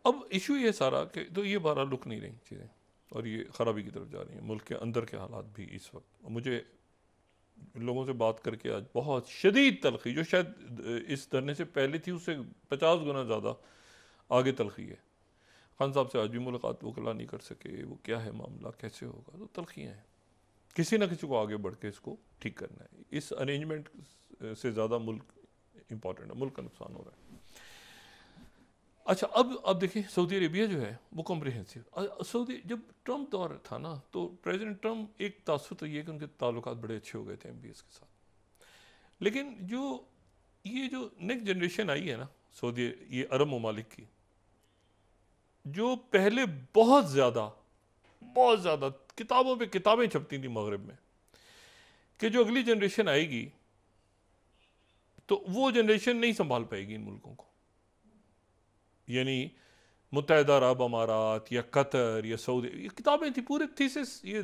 अब इशू ये सारा कि तो ये बारह रुक नहीं रही चीज़ें और ये ख़राबी की तरफ जा रही हैं। मुल्क के अंदर के हालात भी इस वक्त, मुझे लोगों से बात करके आज बहुत शदीद तलखी, जो शायद इस धरने से पहले थी उससे 50 गुना ज़्यादा आगे तलखी है। खान साहब से आज भी मुलाकात वकला नहीं कर सके, वो क्या है मामला, कैसे होगा, तो तलखियाँ हैं। किसी ना किसी को आगे बढ़ के इसको ठीक करना है। इस अरेंजमेंट से ज़्यादा मुल्क इम्पॉर्टेंट है, मुल्क का नुकसान हो रहा है। अच्छा, अब देखिए सऊदी अरेबिया जो है वो कॉम्प्रिहेंसिव। सऊदी जब ट्रम्प दौर था ना, तो प्रेसिडेंट ट्रम्प एक तासुर तो ये कि उनके ताल्लुकात बड़े अच्छे हो गए थे MBS के साथ। लेकिन ये जो नेक्स्ट जनरेशन आई है ना सऊदी, ये अरब ममालिक की, जो पहले बहुत ज़्यादा किताबों पे किताबें छपती थी मगरब में, कि जो अगली जनरेशन आएगी तो वो जनरेशन नहीं संभाल पाएगी इन मुल्कों को। यानी मुत्तहिदा अरब अमारात या कतर या सऊदी, ये किताबें थी, पूरे थीसिस, ये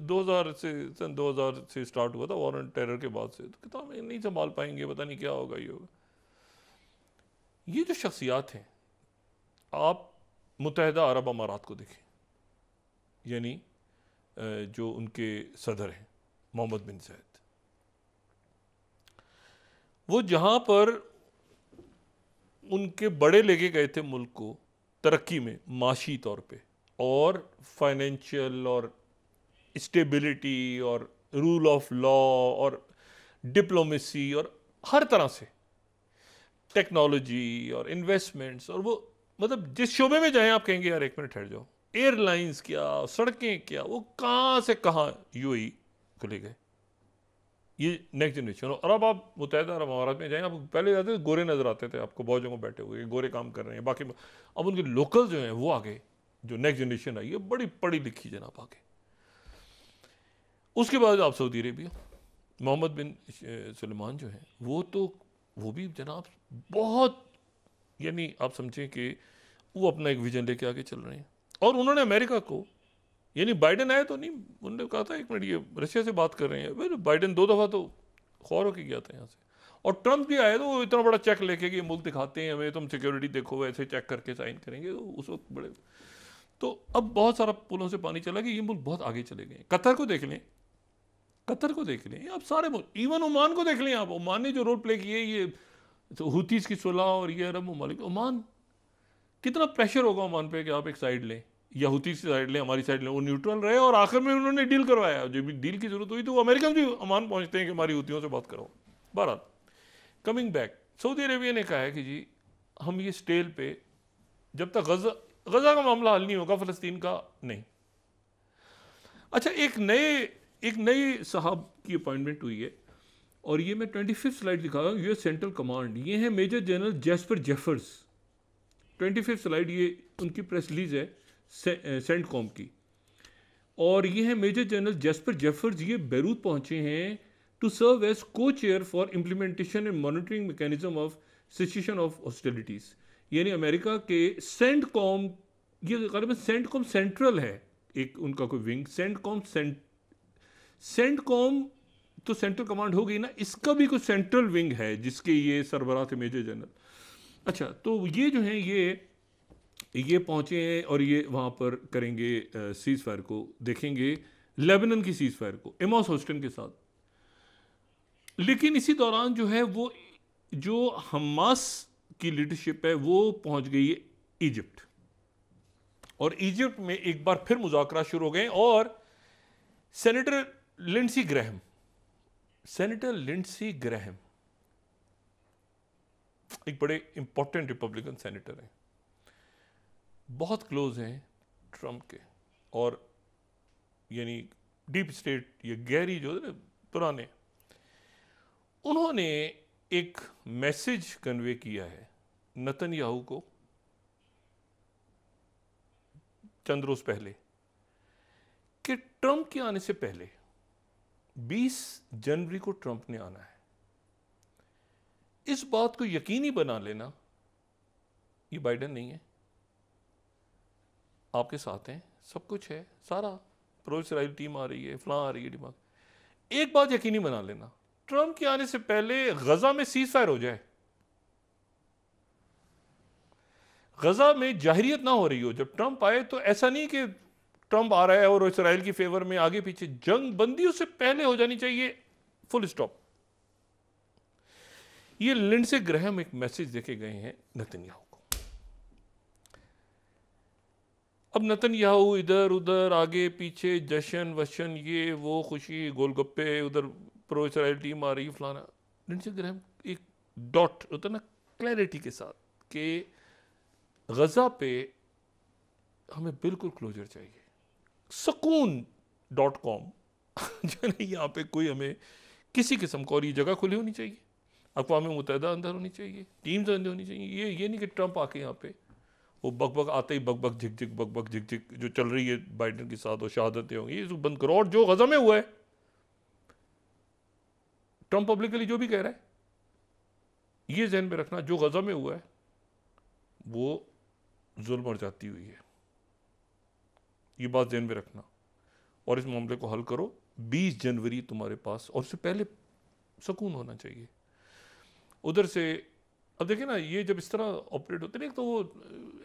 2000 से सन 2000 से स्टार्ट हुआ था वॉर ऑन टेरर के बाद से, तो किताबें नहीं संभाल पाएंगे, पता नहीं क्या होगा ये होगा। ये जो शख्सियात हैं, आप मुत्तहिदा अरब अमारात को देखें, यानी जो उनके सदर हैं मोहम्मद बिन ज़ायद, वो जहाँ पर उनके बड़े लेके गए थे मुल्क को तरक्की में माशी तौर पे, और फाइनेंशियल और स्टेबिलिटी और रूल ऑफ लॉ और डिप्लोमेसी और हर तरह से टेक्नोलॉजी और इन्वेस्टमेंट्स, और वो मतलब जिस शोबे में जाएं आप कहेंगे यार एक मिनट ठहर जाओ, एयरलाइंस क्या, सड़कें क्या, वो कहाँ से कहाँ UAE को ले गए। ये नेक्स्ट जनरेशन। और अब आप मुत्तहिदा अरब अमारात में जाएं, आप पहले जाते थे गोरे नजर आते थे आपको, बहुत जगह बैठे हुए गोरे काम कर रहे हैं, बाकी अब उनके लोकल जो हैं वो आगे, जो नेक्स्ट जनरेशन आई है बड़ी पढ़ी लिखी जनाब आगे। उसके बाद आप सऊदी अरेबिया, मोहम्मद बिन सलमान जो हैं वो भी जनाब बहुत, यानी आप समझें कि वो अपना एक विजन लेके आगे चल रहे हैं। और उन्होंने अमेरिका को, यानी बाइडेन आए तो नहीं, उन्होंने कहा था एक मिनट ये रशिया से बात कर रहे हैं, बाइडेन 2 दफ़ा तो खौर होके गया था यहाँ से, और ट्रम्प भी आए तो वो इतना बड़ा चेक लेके कि मुल्क दिखाते हैं हमें, तुम सिक्योरिटी देखो, ऐसे चेक करके साइन करेंगे, तो उस वक्त बड़े, तो अब बहुत सारा पुलों से पानी चला कि ये मुल्क बहुत आगे चले गए। कतर को देख लें, आप सारे मुल्क, इवन ओमान को देख लें आप, ओमान ने जो रोल प्ले किए, ये तो हुतीस की सुलह और ये अरब ममालिक, ओमान कितना प्रेशर होगा ओमान पे कि आप एक साइड लें या हुतीस की साइड लें, हमारी साइड लें, वो न्यूट्रल रहे, और आखिर में उन्होंने डील करवाया। जब भी डील की जरूरत हुई तो वो अमेरिकन भी ओमान पहुंचते हैं कि हमारी हुतियों से बात करो। बहरहाल कमिंग बैक, सऊदी अरेबिया ने कहा है कि जी हम ये स्टेल पे, जब तक गजा का मामला हल नहीं होगा फ़लस्तीन का नहीं। अच्छा, एक नए साहब की अपॉइंटमेंट हुई है, और ये मैं 25th स्लाइड दिखा रहा हूँ, US सेंट्रल कमांड, ये है major general Jasper Jeffers. 25th slide, ये उनकी प्रेस रिलीज है सेंटकॉम की, और ये है मेजर जनरल जैस्पर जेफर्स। ये बैरूत पहुंचे हैं टू सर्व एज को chair for implementation and monitoring mechanism of situation of hostilities. यानी अमेरिका के सेंटकॉम, ये गलबन सेंटकॉम सेंट्रल है एक उनका कोई विंग, सेंटकॉम तो सेंट्रल कमांड हो गई ना, इसका भी कोई सेंट्रल विंग है जिसके ये सरबराह थे मेजर जनरल। अच्छा, तो ये जो है ये ये पहुँचे हैं और ये वहाँ पर करेंगे सीज़ फायर को, देखेंगे लेबनान की सीज़ फायर को एमॉस होस्टन के साथ। लेकिन इसी दौरान जो है वो जो हमास की लीडरशिप है वो पहुँच गई है इजिप्ट, और इजिप्ट में एक बार फिर मुज़ाकरा शुरू हो गए। और सेनेटर लिंडसी ग्रैहम एक बड़े इंपॉर्टेंट रिपब्लिकन सेनेटर हैं, बहुत क्लोज हैं ट्रंप के, और यानी डीप स्टेट, ये गहरी जो है पुराने, उन्होंने एक मैसेज कन्वे किया है नेतन्याहू को चंद रोज पहले कि ट्रंप के आने से पहले 20 जनवरी को ट्रंप ने आना है। इस बात को यकीनी बना लेना, ये बाइडेन नहीं है, आपके साथ हैं, सब कुछ है, सारा प्रो इसराइल टीम आ रही है, फलां आ रही है दिमाग। एक बात यकीनी बना लेना, ट्रंप के आने से पहले गजा में सीज फायर हो जाए, गजा में जाहिरियत ना हो रही हो। जब ट्रंप आए तो ऐसा नहीं कि ट्रंप आ रहा है और इसराइल की फेवर में आगे पीछे, जंग बंदी उससे पहले हो जानी चाहिए, फुल स्टॉप। ये लिंडसे ग्रैहम एक मैसेज देके गए हैं नेतन्याहू को। अब नेतन्याहू इधर उधर आगे पीछे जश्न वशन, ये वो खुशी, गोलगप्पे, उधर प्रो इसराइल टीम आ रही, फलाना। लिंडसे ग्रैहम एक डॉट होता ना क्लैरिटी के साथ कि गजा पे हमें बिल्कुल क्लोजर चाहिए, सकून.com यानी यहाँ पे कोई हमें किसी किस्म को, और ये जगह खुली होनी चाहिए, अक़वाम मुत्तहिदा अंदर होनी चाहिए, टीम्स अंदर होनी चाहिए। ये नहीं कि ट्रंप आके यहाँ पे वो बकबक आते ही बकबक झिक बकबक झिक जो चल रही है बाइडेन के साथ, वो शहादतें होंगी, ये बंद करो। और जो गजा में हुआ है, ट्रंप पब्लिकली जो भी कह रहा है, ये जहन में रखना, जो गजा में हुआ है वो जुल्म और जाती हुई है, ये बात जहन में रखना, और इस मामले को हल करो। 20 जनवरी तुम्हारे पास, और उससे पहले सुकून होना चाहिए उधर से। अब देखिए ना, ये जब इस तरह ऑपरेट होते हैं, तो वो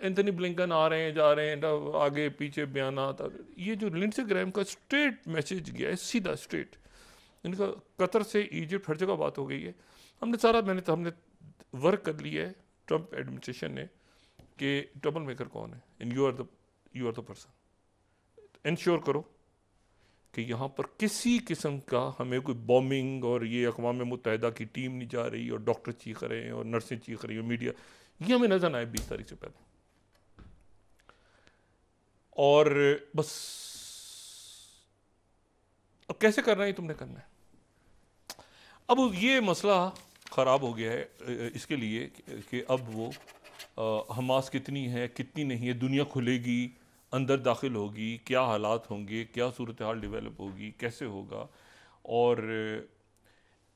एंथनी ब्लिंकन आ रहे हैं जा रहे हैं, आगे पीछे बयानात, ये जो लिंडसे ग्रैहम का स्ट्रेट मैसेज गया है, सीधा स्ट्रेट, इनका कतर से इजिप्ट हर जगह बात हो गई है। हमने वर्क कर लिया है ट्रंप एडमिनिस्ट्रेशन ने कि ट्रबल मेकर कौन है, and you are the person. Ensure करो कि यहाँ पर किसी किस्म का हमें कोई बॉम्बिंग, और ये अक़वाम मुत्तहिदा की टीम नहीं जा रही और डॉक्टर चीख रहे हैं और नर्सें चीख रही हैं, मीडिया, ये हमें नजर आए 20 तारीख से पहले। और बस अब कैसे करना है, तुमने करना है। अब ये मसला ख़राब हो गया है इसके लिए कि अब वो हमास कितनी है कितनी नहीं है, दुनिया खुलेगी, अंदर दाखिल होगी, क्या हालात होंगे, क्या सूरत हाल डेवलप होगी, कैसे होगा। और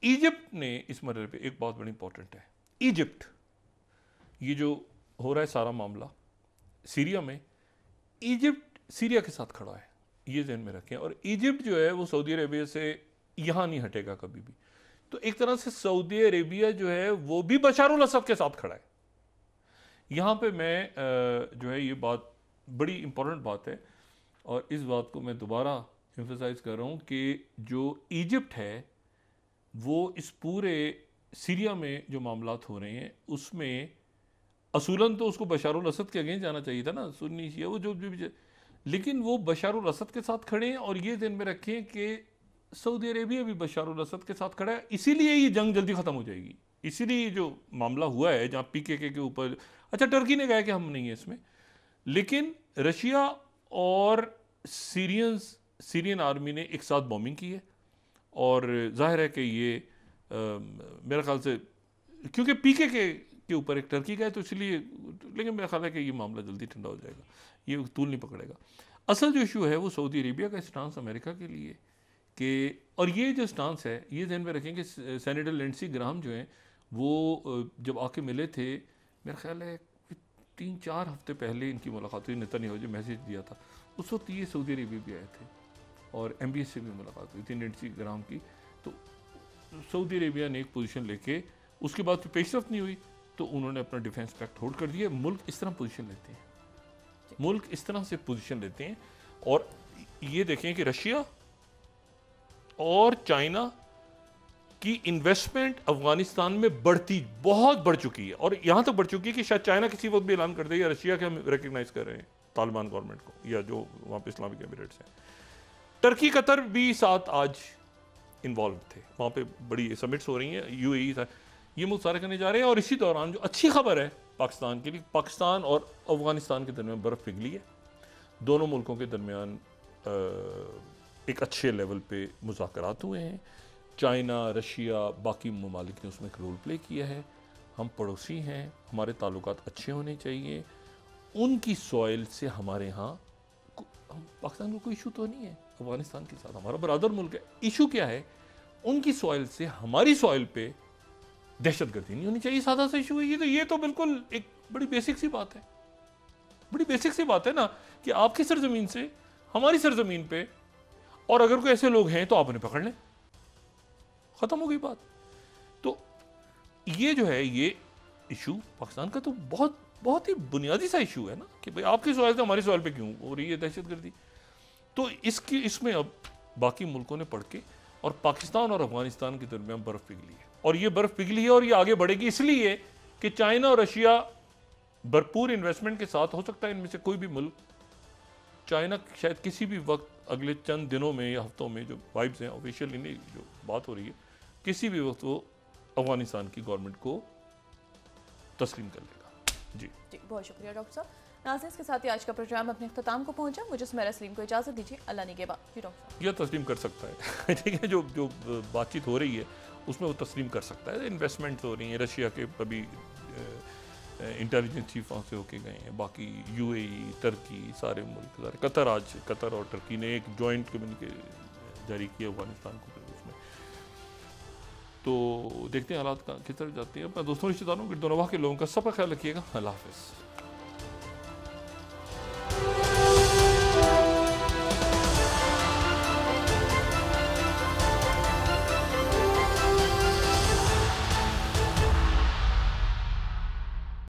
इजिप्ट ने इस मरहले पे एक बात बड़ी इंपॉर्टेंट है, इजिप्ट, ये जो हो रहा है सारा मामला सीरिया में, इजिप्ट सीरिया के साथ खड़ा है, ये ज़हन में रखें। और इजिप्ट जो है वो सऊदी अरेबिया से यहाँ नहीं हटेगा कभी भी। तो एक तरह से सऊदी अरेबिया जो है वो भी बशार अल असद के साथ खड़ा है। यहाँ पे मैं जो है ये बात बड़ी इंपॉर्टेंट बात है, और इस बात को मैं दोबारा एम्फसाइज कर रहा हूँ कि जो इजिप्ट है वो इस पूरे सीरिया में जो मामलात हो रहे हैं उसमें असूलन तो उसको बशार अल असद के अगेंस्ट जाना चाहिए था ना, सुन्नी शिया वो जो भी, लेकिन वो बशार अल असद के साथ खड़े हैं। और ये ध्यान में रखें कि सऊदी अरेबिया भी बशार अल असद के साथ खड़ा है, इसीलिए ये जंग जल्दी ख़त्म हो जाएगी। इसीलिए जो मामला हुआ है जहाँ PKK के ऊपर, अच्छा टर्की ने कहा कि हम नहीं है इसमें, लेकिन रशिया और सीरियन आर्मी ने एक साथ बॉम्बिंग की है। और जाहिर है कि ये मेरा ख्याल से क्योंकि PKK के ऊपर एक टर्की का है तो इसलिए, लेकिन मेरा ख्याल है कि ये मामला जल्दी ठंडा हो जाएगा, ये तूल नहीं पकड़ेगा। असल जो इशू है वो सऊदी अरेबिया का स्टांस अमेरिका के लिए कि, और ये जो स्टांस है ये ध्यान में रखें कि सेनेटर लिंडसे ग्रैहम जो हैं वो जब आके मिले थे, मेरा ख्याल है 3-4 हफ्ते पहले इनकी मुलाकात हुई, नेतन्याहू जो मैसेज दिया था उस वक्त ये सऊदी अरेबिया भी आए थे, और MBS से भी मुलाकात हुई थी लिंडसे ग्रैहम की। तो सऊदी अरेबिया ने एक पोजीशन लेके, उसके बाद पेशरफ नहीं हुई तो उन्होंने अपना डिफेंस पैक्ट होल्ड कर दिया। मुल्क इस तरह पोजीशन लेते हैं, मुल्क इस तरह से पोजीशन लेते हैं। और ये देखें कि रशिया और चाइना की इन्वेस्टमेंट अफगानिस्तान में बहुत बढ़ चुकी है, और यहां तक बढ़ चुकी है कि शायद चाइना किसी वक्त भी ऐलान कर देगा रशिया के हम रिकग्नाइज कर रहे हैं तालिबान गवर्नमेंट को, या जो वहां पे इस्लामिक एमिरेट्स हैं। टर्की कतर भी साथ आज इन्वॉल्व थे, वहां पे बड़ी समिट्स हो रही हैं, यूएई था, ये मुल्क सारे करने जा रहे हैं। और इसी दौरान जो अच्छी खबर है पाकिस्तान के लिए, पाकिस्तान और अफगानिस्तान के दरमियान बर्फ पिघली है। दोनों मुल्कों के दरमियान एक अच्छे लेवल पे मुज़ाकरात हुए हैं। चाइना, रशिया, बाकी ममालिक ने उसमें एक रोल प्ले किया है। हम पड़ोसी हैं, हमारे ताल्लुकात अच्छे होने चाहिए। उनकी सॉइल से हमारे यहाँ पाकिस्तान को कोई इशू तो नहीं है, अफगानिस्तान के साथ हमारा बरादर मुल्क है। इशू क्या है, उनकी सॉइल से हमारी सॉइल पे दहशतगर्दी नहीं होनी चाहिए, सादा सा इशू है ये तो बिल्कुल एक बड़ी बेसिक सी बात है। बड़ी बेसिक सी बात है ना कि आपकी सरजमीन से हमारी सरजमीन पे, और अगर कोई ऐसे लोग हैं तो आप उन्हें पकड़ लें, खत्म हो गई बात। तो ये जो है, ये इशू पाकिस्तान का तो बहुत ही बुनियादी सा इशू है ना कि भाई आपकी सवाल से हमारी सवाल पे क्यों हो रही है दहशतगर्दी। तो इसमें अब बाकी मुल्कों ने पढ़ के, और पाकिस्तान और अफगानिस्तान के दरमियान बर्फ पिघली है, और ये बर्फ पिघली है और ये आगे बढ़ेगी इसलिए कि चाइना और रशिया भरपूर इन्वेस्टमेंट के साथ, हो सकता है इनमें से कोई भी मुल्क, चाइना शायद किसी भी वक्त अगले चंद दिनों में या हफ्तों में, जो वाइब्स हैं ऑफिशियली नहीं जो बात हो रही है, किसी भी वक्त वो अफगानिस्तान की गवर्नमेंट को तस्लीम कर लेगा। जी बहुत शुक्रिया डॉक्टर साहब। नाज़रीन, इसके साथ ही आज का प्रोग्राम अपने अख्ताम को पहुंचा। मुझे सुमेरा सलीम को इजाज़त दीजिए, अल्लाह निगहबान। जी डॉक्टर साहब। यह तस्लीम कर सकता है ठीक है, जो बातचीत हो रही है उसमें वो तस्लीम कर सकता है। इन्वेस्टमेंट हो रही है, रशिया के अभी इंटेलिजेंस चीफ वहाँ से होके गए हैं, बाकी यूएई, तुर्की, सारे मुल्क, सारे कतर और तुर्की ने एक जॉइंट कम्युनिके जारी किया अफगानिस्तान को उसमें। तो देखते हैं हालात का किस तरह जाते हैं। अपना दोस्तों, रिश्तेदारों, गिरदोनवाह के लोगों का सबका ख्याल रखिएगा। अल्लाह हाफ़िज़।